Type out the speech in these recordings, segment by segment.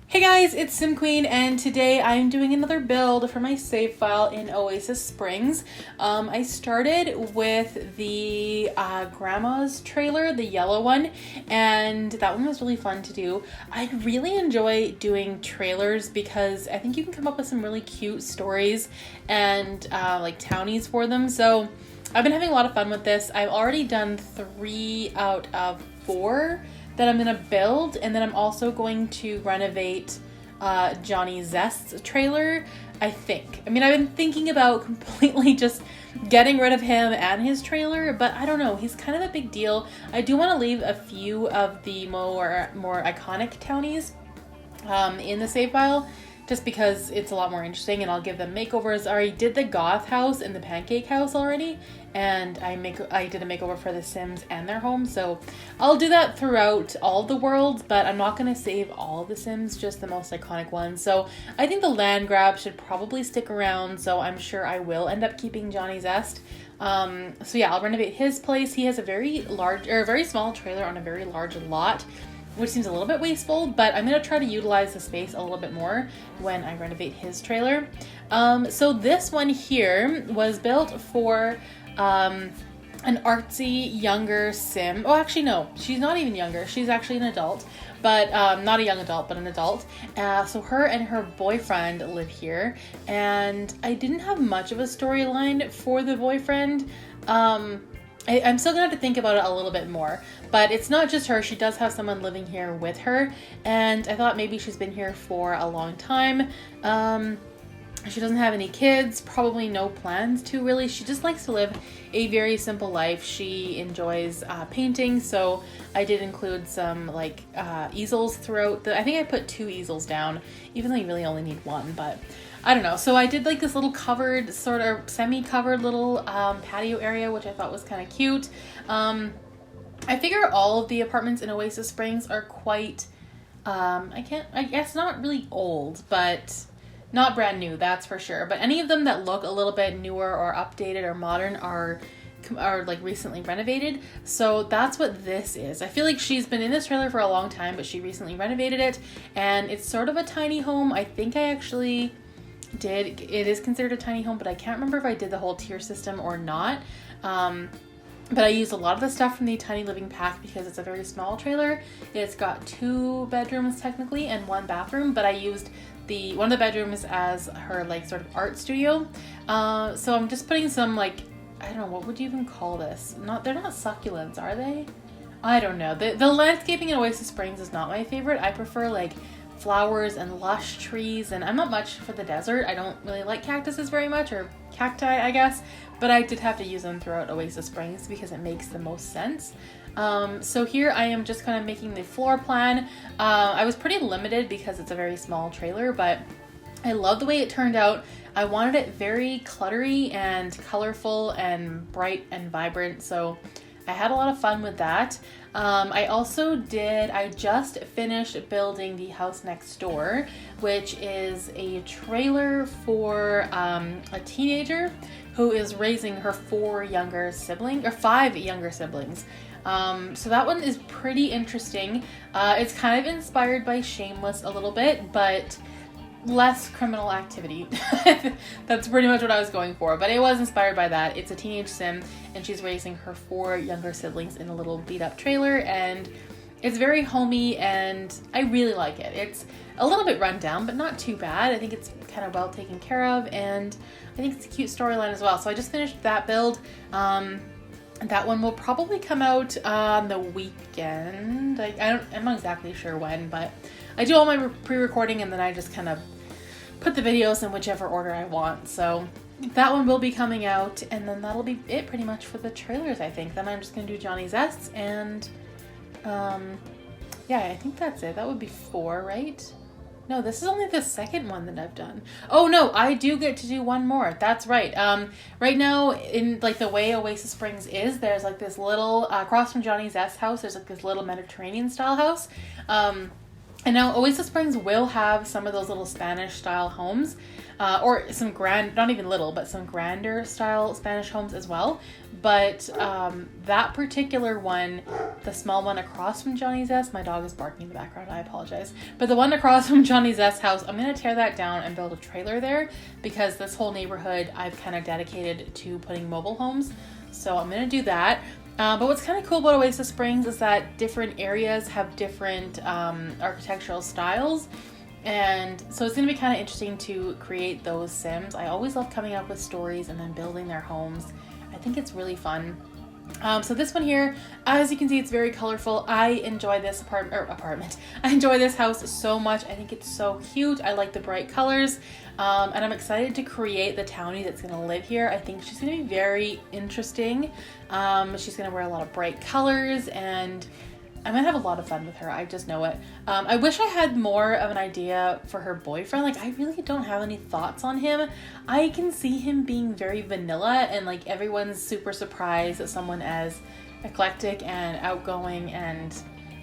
Hey guys, it's Sim Queen, and today I'm doing another build for my save file in Oasis Springs. I started with the Grandma's trailer, the yellow one, and that one was really fun to do. I really enjoy doing trailers because I think you can come up with some really cute stories and like townies for them. So I've been having a lot of fun with this. I've already done 3 out of 4 that I'm going to build, and then I'm also going to renovate Johnny Zest's trailer, I think. I mean, I've been thinking about completely just getting rid of him and his trailer, but I don't know, he's kind of a big deal. I do want to leave a few of the more iconic townies in the save file, just because it's a lot more interesting, and I'll give them makeovers. I already did the goth house and the pancake house already, and I did a makeover for the Sims and their home, so I'll do that throughout all the worlds, but I'm not going to save all of the Sims, just the most iconic ones. So I think the land grab should probably stick around, so I'm sure I will end up keeping Johnny Zest. So yeah, I'll renovate his place. He has a very small trailer on a very large lot, which seems a little bit wasteful, but I'm going to try to utilize the space a little bit more when I renovate his trailer. So this one here was built for an artsy younger Sim. Oh, actually, no, she's not even younger. She's actually an adult, but not a young adult, but an adult. So her and her boyfriend live here, and I didn't have much of a storyline for the boyfriend. I'm still gonna have to think about it a little bit more, but it's not just her. She does have someone living here with her, and I thought maybe she's been here for a long time. She doesn't have any kids, probably no plans to really. She just likes to live a very simple life. She enjoys painting, so I did include some like easels throughout I think I put 2 easels down, even though you really only need 1, but I don't know. So I did like this little covered, sort of semi-covered little patio area, which I thought was kind of cute. I figure all of the apartments in Oasis Springs are quite, I guess not really old, but not brand new, that's for sure. But any of them that look a little bit newer or updated or modern are like recently renovated. So that's what this is. I feel like she's been in this trailer for a long time, but she recently renovated it, and it's sort of a tiny home. I think I actually it is considered a tiny home, but I can't remember if I did the whole tier system or not. But I used a lot of the stuff from the Tiny Living Pack because it's a very small trailer. It's got 2 bedrooms technically and 1 bathroom, but I used one of the bedrooms as her like sort of art studio. So I'm just putting some like, I don't know, what would you even call this? They're not succulents, are they? I don't know. The landscaping in Oasis Springs is not my favorite. I prefer like flowers and lush trees, and I'm not much for the desert. I don't really like cactuses very much, or cacti, I guess, but I did have to use them throughout Oasis Springs because it makes the most sense. So here I am just kind of making the floor plan. I was pretty limited because it's a very small trailer, but I love the way it turned out. I wanted it very cluttery and colorful and bright and vibrant, so I had a lot of fun with that. I just finished building the house next door, which is a trailer for a teenager who is raising her 5 younger siblings. So that one is pretty interesting. It's kind of inspired by Shameless a little bit, but less criminal activity. That's pretty much what I was going for, but it was inspired by that. It's a teenage sim, and she's raising her 4 younger siblings in a little beat up trailer, and it's very homey, and I really like it. It's a little bit run down, but not too bad. I think it's kind of well taken care of, and I think it's a cute storyline as well. So I just finished that build. That one will probably come out on the weekend. I'm not exactly sure when, but I do all my pre-recording, and then I just kind of put the videos in whichever order I want. So that one will be coming out, and then that'll be it pretty much for the trailers, I think. Then I'm just going to do Johnny Zest's, and yeah, I think that's it. That would be 4, right? No, this is only the second one that I've done. Oh no, I do get to do one more. That's right. Right now, in like the way Oasis Springs is, there's like this little, across from Johnny Zest's house, there's like this little Mediterranean style house. And now Oasis Springs will have some of those little Spanish style homes. or some not even little, but some grander style Spanish homes as well. But that particular one, the small one across from Johnny's S, my dog is barking in the background, I apologize. But the one across from Johnny's S house, I'm going to tear that down and build a trailer there, because this whole neighborhood I've kind of dedicated to putting mobile homes. So I'm going to do that. But what's kind of cool about Oasis Springs is that different areas have different architectural styles. And so it's going to be kind of interesting to create those Sims. I always love coming up with stories and then building their homes. I think it's really fun. So this one here, as you can see, it's very colorful. I enjoy this apartment. I enjoy this house so much. I think it's so cute. I like the bright colors. And I'm excited to create the townie that's going to live here. I think she's going to be very interesting. She's going to wear a lot of bright colors, and I'm going to have a lot of fun with her. I just know it. I wish I had more of an idea for her boyfriend. Like, I really don't have any thoughts on him. I can see him being very vanilla, and like everyone's super surprised that someone as eclectic and outgoing and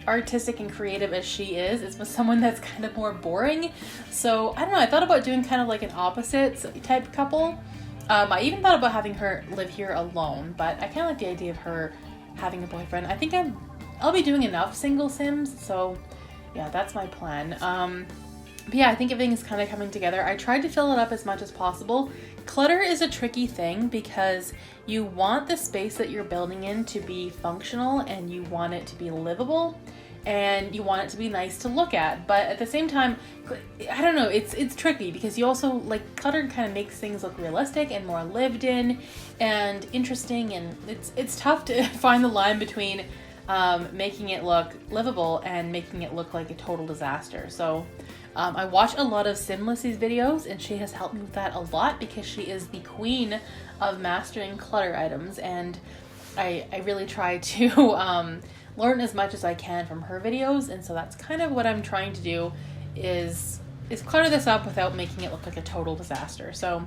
artistic and creative as she is with someone that's kind of more boring. So I don't know. I thought about doing kind of like an opposites type couple. I even thought about having her live here alone, but I kind of like the idea of her having a boyfriend. I think I'll be doing enough single Sims, so yeah, that's my plan. But yeah, I think everything is kind of coming together. I tried to fill it up as much as possible. Clutter is a tricky thing because you want the space that you're building in to be functional, and you want it to be livable, and you want it to be nice to look at. But at the same time, I don't know, it's tricky because you also, like, clutter kind of makes things look realistic and more lived in and interesting, and it's tough to find the line between making it look livable and making it look like a total disaster. So I watch a lot of Simlessy's videos, and she has helped me with that a lot because she is the queen of mastering clutter items, and I really try to learn as much as I can from her videos. And so that's kind of what I'm trying to do is clutter this up without making it look like a total disaster. So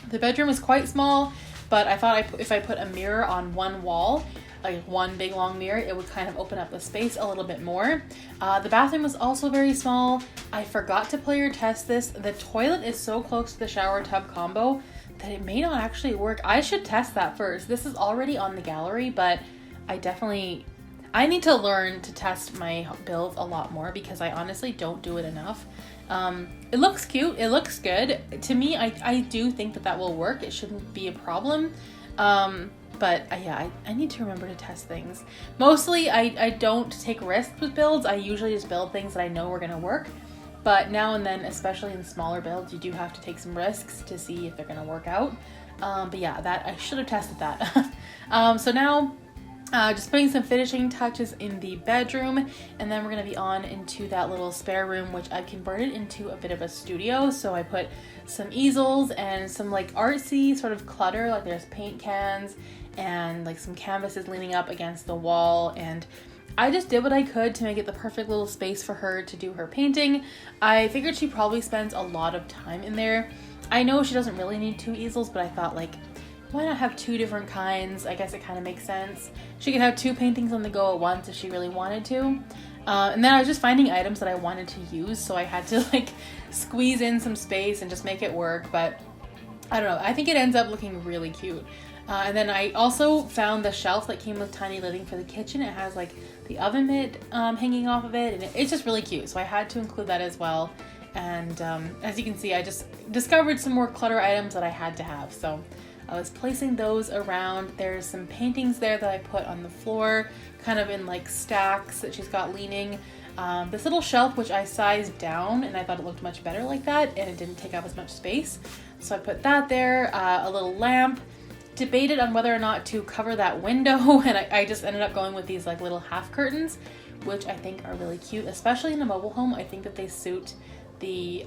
the bedroom is quite small, but I thought if I put a mirror on one wall, like one big long mirror, it would kind of open up the space a little bit more. The bathroom was also very small. I forgot to play or test this. The toilet is so close to the shower tub combo that it may not actually work. I should test that first. This is already on the gallery, but I need to learn to test my builds a lot more because I honestly don't do it enough. It looks cute. It looks good. To me, I do think that will work. It shouldn't be a problem. But yeah, I need to remember to test things. Mostly, I don't take risks with builds. I usually just build things that I know are going to work. But now and then, especially in smaller builds, you do have to take some risks to see if they're going to work out. But yeah, that I should have tested that. So now, just putting some finishing touches in the bedroom, and then we're going to be on into that little spare room, which I've converted into a bit of a studio. So I put some easels and some like artsy sort of clutter, like there's paint cans and like some canvases leaning up against the wall, and I just did what I could to make it the perfect little space for her to do her painting. I figured she probably spends a lot of time in there. I know she doesn't really need 2 easels, but I thought, like, why not have 2 different kinds? I guess it kind of makes sense. She could have 2 paintings on the go at once if she really wanted to. And then I was just finding items that I wanted to use, so I had to like squeeze in some space and just make it work. But I don't know, I think it ends up looking really cute. And then I also found the shelf that came with Tiny Living for the kitchen. It has like the oven mitt hanging off of it, and it's just really cute. So I had to include that as well. And as you can see, I just discovered some more clutter items that I had to have. So I was placing those around. There's some paintings there that I put on the floor, kind of in like stacks that she's got leaning. This little shelf, which I sized down, and I thought it looked much better like that, and it didn't take up as much space. So I put that there, a little lamp. Debated on whether or not to cover that window, and I just ended up going with these like little half curtains, which I think are really cute, especially in a mobile home. I think that they suit the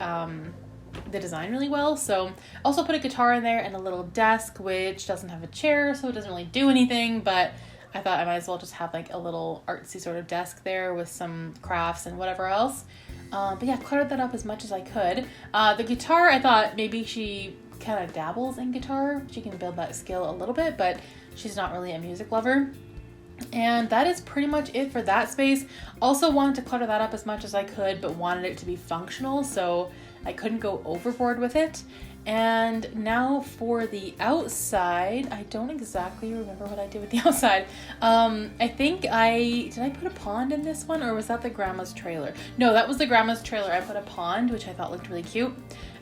design really well. So also put a guitar in there and a little desk, which doesn't have a chair, so it doesn't really do anything, but I thought I might as well just have like a little artsy sort of desk there with some crafts and whatever else. But yeah, cluttered that up as much as I could. The guitar, I thought maybe she kind of dabbles in guitar. She can build that skill a little bit, but she's not really a music lover. And that is pretty much it for that space. Also wanted to clutter that up as much as I could, but wanted it to be functional, so I couldn't go overboard with it. And now for the outside, I don't exactly remember what I did with the outside. I think did I put a pond in this one, or was that the grandma's trailer? No, that was the grandma's trailer. I put a pond, which I thought looked really cute.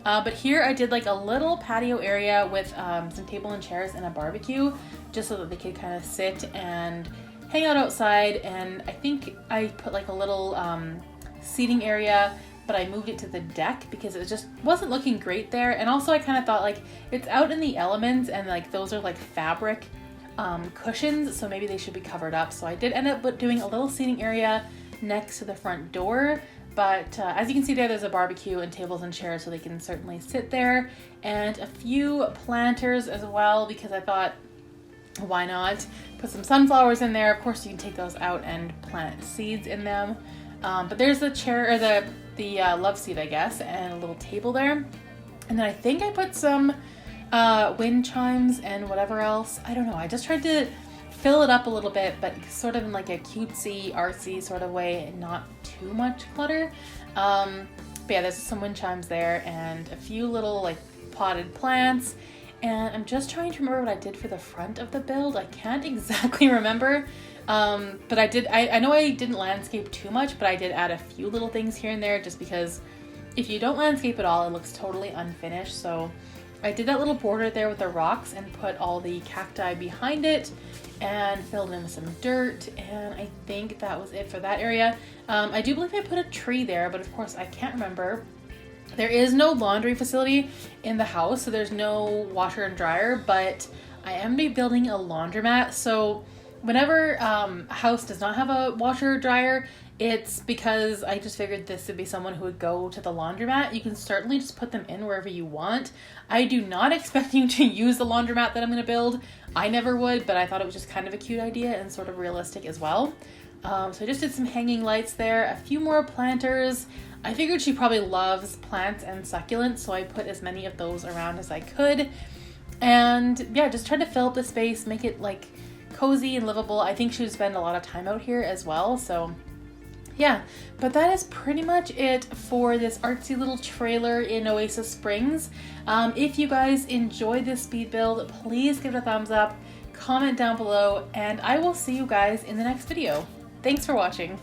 But here I did like a little patio area with some table and chairs and a barbecue, just so that they could kind of sit and hang out outside. And I think I put like a little seating area, but I moved it to the deck because it just wasn't looking great there. And also I kind of thought like it's out in the elements, and like those are like fabric cushions, so maybe they should be covered up. So I did end up doing a little seating area next to the front door. But as you can see there's a barbecue and tables and chairs, so they can certainly sit there, and a few planters as well, because I thought, why not? Put some sunflowers in there. Of course you can take those out and plant seeds in them. But there's the chair, or the love seat, I guess, and a little table there. And then I think I put some wind chimes and whatever else. I don't know. I just tried to fill it up a little bit, but sort of in like a cutesy, artsy sort of way, and not too much clutter. But yeah, there's some wind chimes there and a few little like potted plants. And I'm just trying to remember what I did for the front of the build. I can't exactly remember. But I know I didn't landscape too much, but I did add a few little things here and there, just because if you don't landscape at all, it looks totally unfinished. So I did that little border there with the rocks and put all the cacti behind it and filled in with some dirt, and I think that was it for that area. I do believe I put a tree there, but of course I can't remember. There is no laundry facility in the house, so there's no washer and dryer, but I am building a laundromat. So whenever a house does not have a washer or dryer, it's because I just figured this would be someone who would go to the laundromat. You can certainly just put them in wherever you want. I do not expect you to use the laundromat that I'm going to build. I never would, but I thought it was just kind of a cute idea and sort of realistic as well. So I just did some hanging lights there, a few more planters. I figured she probably loves plants and succulents, so I put as many of those around as I could. And yeah, just tried to fill up the space, make it like cozy and livable. I think she would spend a lot of time out here as well, so yeah. But that is pretty much it for this artsy little trailer in Oasis Springs. If you guys enjoyed this speed build, please give it a thumbs up, comment down below, and I will see you guys in the next video. Thanks for watching.